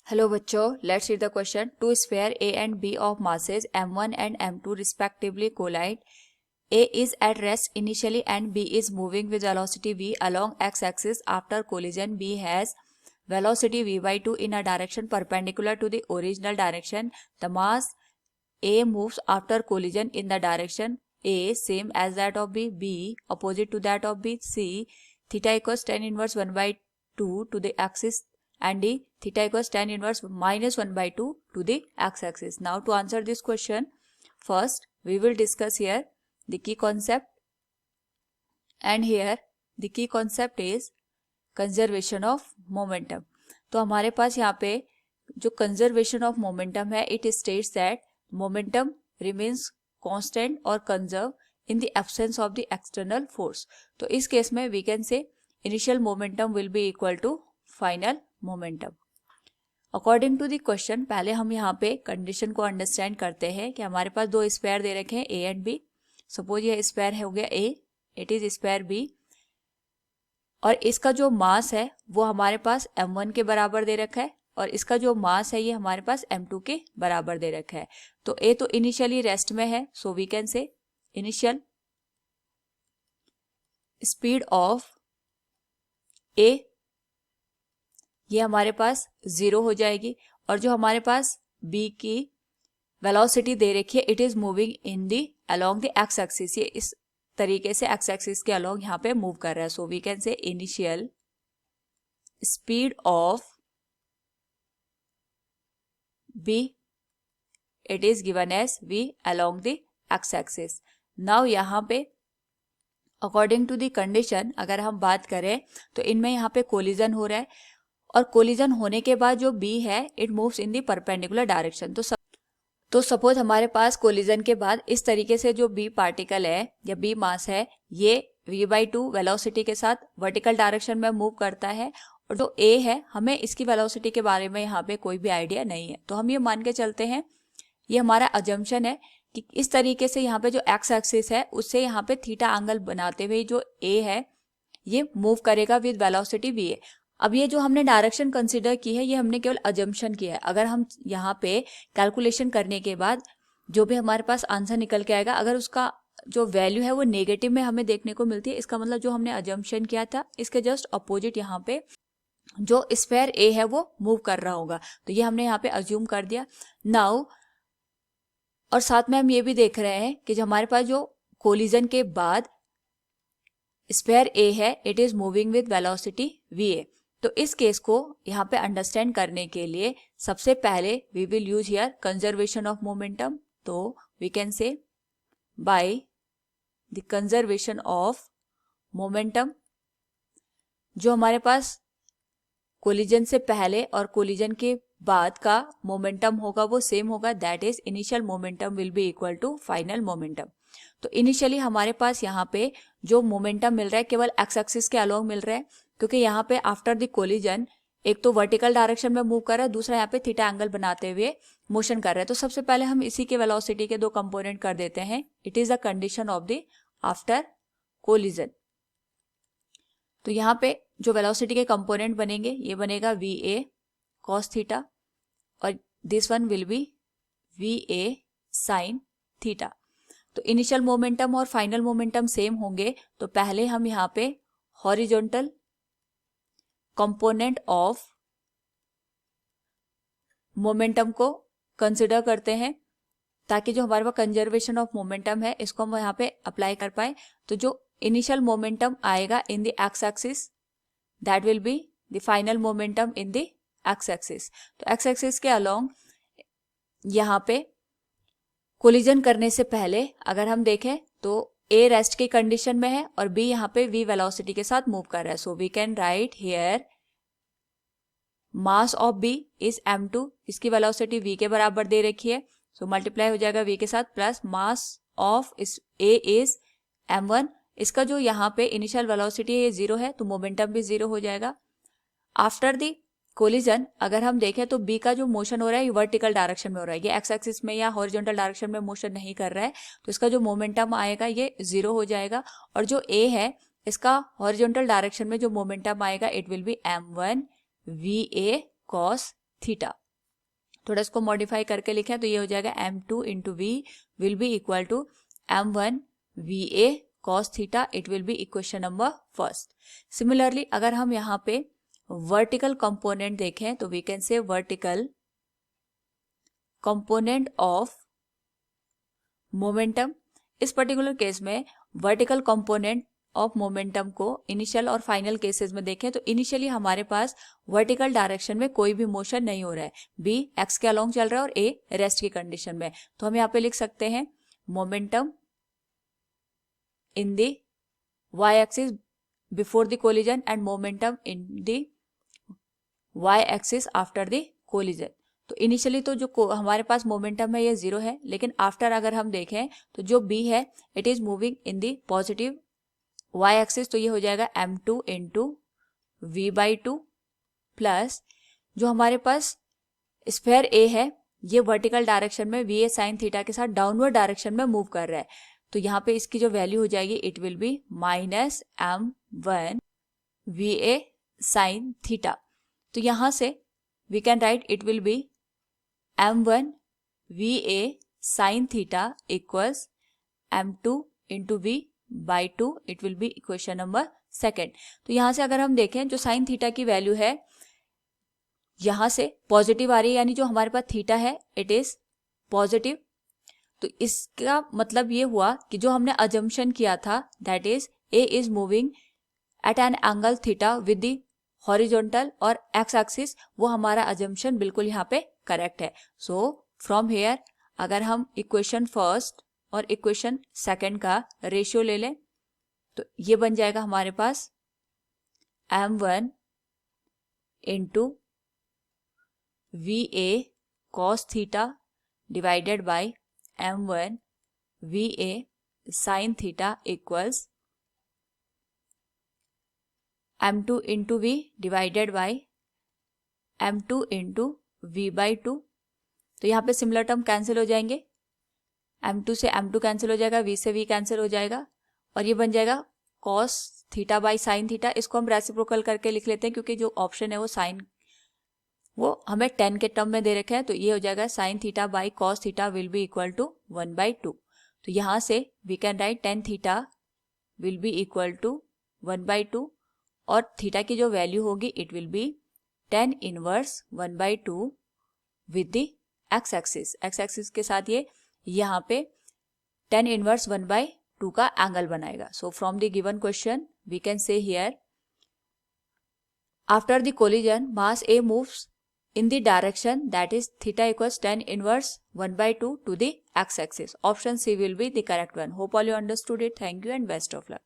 Hello बच्चों, let's read the question. Two sphere A and B of masses m1 and m2 respectively collide. A is at rest initially and B is moving with velocity v along x-axis. After collision, B has velocity v by 2 in a direction perpendicular to the original direction. The mass A moves after collision in the direction A same as that of B, B opposite to that of B, C theta equals tan inverse 1 by 2 to the axis and D theta equals tan inverse minus 1 by 2 to the x-axis. Now to answer this question, first we will discuss here the key concept, and here the key concept is conservation of momentum. तो हमारे पास यहाँ पे जो conservation of momentum है, it states that momentum remains constant or conserve in the absence of the external force. तो इस case में we can say initial momentum will be equal to final momentum. According to the question, पहले हम यहाँ पे condition को understand करते हैं कि हमारे पास दो स्फीयर दे रखे हैं ए एंड बी. सपोज ये स्फीयर हो गया ए, इट इज स्फीयर बी, और इसका जो मास है वो हमारे पास m1 के बराबर दे रखा है और इसका जो मास है ये हमारे पास m2 के बराबर दे रखा है. तो ए तो इनिशियली रेस्ट में है, so we can say initial speed of a ये हमारे पास 0 हो जाएगी, और जो हमारे पास बी की वेलोसिटी दे रखी है, it is moving in the along the x axis. ये इस तरीके से एक्स एक्सिस के अलोंग यहाँ पे मूव कर रहा है. So we can say initial speed of B it is given as v along the x axis. Now यहाँ पे अकॉर्डिंग टू द कंडीशन अगर हम बात करें तो इनमें यहाँ पे कोलिजन हो रहा है, और कोलिजन होने के बाद जो B है it moves in the perpendicular direction. तो सपोज हमारे पास कोलिजन के बाद इस तरीके से जो B पार्टिकल है या B मास है ये v/2 वेलोसिटी के साथ वर्टिकल डायरेक्शन में मूव करता है, और जो A है हमें इसकी वेलोसिटी के बारे में यहाँ पे कोई भी आइडिया नहीं है. तो हम ये मान के चलते हैं, ये हमारा अजम्पशन है कि इस तरीके से यहाँ पे जो एक्स एक्सिस है उससे यहाँ पे थीटा एंगल बनाते हुए जो A है ये मूव करेगा विद वेलोसिटी va. अब ये जो हमने डायरेक्शन कंसीडर की है ये हमने केवल अजम्पशन किया है. अगर हम यहाँ पे कैलकुलेशन करने के बाद जो भी हमारे पास आंसर निकल के आएगा, अगर उसका जो वैल्यू है वो नेगेटिव में हमें देखने को मिलती है, इसका मतलब जो हमने अजम्पशन किया था इसके जस्ट अपोजिट यहाँ पे जो स्फीयर ए है वो मूव कर रहा होगा. तो ये हमने यहाँ पे अज्यूम कर दिया. नाउ और साथ में हम ये भी देख रहे हैं कि जो हमारे पास जो कोलिजन के बाद स्फीयर ए है it is moving with velocity va. तो इस केस को यहाँ पे अंडरस्टैंड करने के लिए सबसे पहले we will use here conservation of momentum. तो we can say by the conservation of momentum, जो हमारे पास कोलिजन से पहले और कोलिजन के बाद का मोमेंटम होगा वो सेम होगा, that is initial momentum will be equal to final momentum. तो इनिशियली हमारे पास यहाँ पे जो मोमेंटम मिल रहा है केवल एक्स एक्सिस के अलोंग मिल रहा है, क्योंकि यहाँ पे आफ्टर द कोलिजन एक तो वर्टिकल डायरेक्शन में मूव कर रहा है, दूसरा यहाँ पे थीटा एंगल बनाते हुए मोशन कर रहा है. तो सबसे पहले हम इसी के वेलोसिटी के दो कंपोनेंट कर देते हैं. It is the condition of the after collision. तो यहाँ पे जो वेलोसिटी के कंपोनेंट बनेंगे ये बनेगा va cos थीटा और this one will be va sin theta. तो इनिशियल मोमेंटम और फाइनल मोमेंटम सेम होंगे, तो पहले हम यहाँ पे हॉरिजॉन्टल कंपोनेंट ऑफ मोमेंटम को कंसिडर करते हैं, ताकि जो हमारे पास कंजर्वेशन ऑफ मोमेंटम है इसको हम यहाँ पे अप्लाई कर पाए. तो जो इनिशियल मोमेंटम आएगा in the x axis that will be the final momentum in the x axis. तो एक्स एक्सिस के अलोंग यहाँ पे कोलिजन करने से पहले अगर हम देखें तो ए रेस्ट की कंडीशन में है और बी यहाँ पे v वेलोसिटी के साथ मूव कर रहा है. So we can write here mass of b is m2, इसकी वेलोसिटी v के बराबर दे रखी है, सो मल्टीप्लाई हो जाएगा v के साथ, plus mass of a is m1, इसका जो यहाँ पे इनिशियल वेलोसिटी है ये 0 है तो मोमेंटम भी 0 हो जाएगा. आफ्टर दी कोलिजन अगर हम देखें तो B का जो मोशन हो रहा है ये वर्टिकल डायरेक्शन में हो रहा है, ये एक्स एक्सिस में या हॉरिजॉन्टल डायरेक्शन में मोशन नहीं कर रहा है, तो इसका जो मोमेंटम आएगा ये 0 हो जाएगा. और जो A है इसका हॉरिजॉन्टल डायरेक्शन में जो मोमेंटम आएगा it will be m1 va cos theta. थोड़ा इसको मॉडिफाई करके लिखें तो ये हो जाएगा m2 into v will be equal to m1 va cos theta, it will be equation number first. Similarly अगर हम यहाँ पे वर्टिकल कंपोनेंट देखें तो we can say vertical component of momentum. इस पर्टिकुलर केस में वर्टिकल कंपोनेंट ऑफ मोमेंटम को initial और फाइनल केसेस में देखें तो इनिशियली हमारे पास वर्टिकल डायरेक्शन में कोई भी मोशन नहीं हो रहा है, बी एक्स के अलोंग चल रहा है और ए रेस्ट की कंडीशन में। तो हम यहाँ पे लिख सकते हैं momentum in the y axis before the collision and momentum in the y axis after the collision. तो इनिशियली तो जो हमारे पास मोमेंटम है ये 0 है, लेकिन आफ्टर अगर हम देखें तो जो बी है it is moving in the positive y axis, तो ये हो जाएगा m2 into v by two plus जो हमारे पास स्फेयर ए है ये वर्टिकल डायरेक्शन में वी ए साइन थीटा के साथ डाउनवर्ड डायरेक्शन में मूव कर रहा है। तो यहाँ पे इसकी जो वैल्यू हो जाएगी it will be minus m1 v A sine theta. तो यहाँ से we can write it will be m1 v A sine theta equals m2 into v by two, it will be equation number second. तो यहां से अगर हम देखें जो साइन थीटा की वैल्यू है यहां से पॉजिटिव आ रही है, यानी जो हमारे पास थीटा है इट इज पॉजिटिव। तो इसका मतलब ये हुआ कि जो हमने अजम्पशन किया था that is a is moving at an angle theta with the horizontal और एक्स एक्सिस, वो हमारा अजम्पशन बिल्कुल यहाँ पे करेक्ट है। सो फ्रॉम हेयर अगर हम इक्वेशन फर्स्ट और इक्वेशन सेकंड का रेशियो ले लें तो ये बन जाएगा हमारे पास m1 into v A cos theta divided by m1 v A sine theta equals m2 into v divided by m2 into v by two. तो यहाँ पे सिमिलर टर्म कैंसिल हो जाएंगे, m2 से m2 कैंसिल हो जाएगा, v से v cancel हो जाएगा और ये बन जाएगा cos theta by sine theta. इसको हम रेसिप्रोकल करके लिख लेते हैं क्योंकि जो ऑप्शन है वो साइन वो हमें 10 के टर्म में दे रखे हैं। तो ये हो जाएगा sine theta by cos theta will be equal to 1/2। तो यहाँ से we can write tan theta will be equal to 1/2 और थीटा की जो वैल्यू होगी it will be 10 inverse 1/2 with the x axis. X axis के साथ ये यहाँ पे 10 इनवर्स 1/2 का एंगल बनाएगा। So from the given question we can say here after the collision mass A moves in the direction that is theta equals 10 inverse 1/2 to the x axis. Option C will be the correct one. Hope all you understood it. Thank you and best of luck.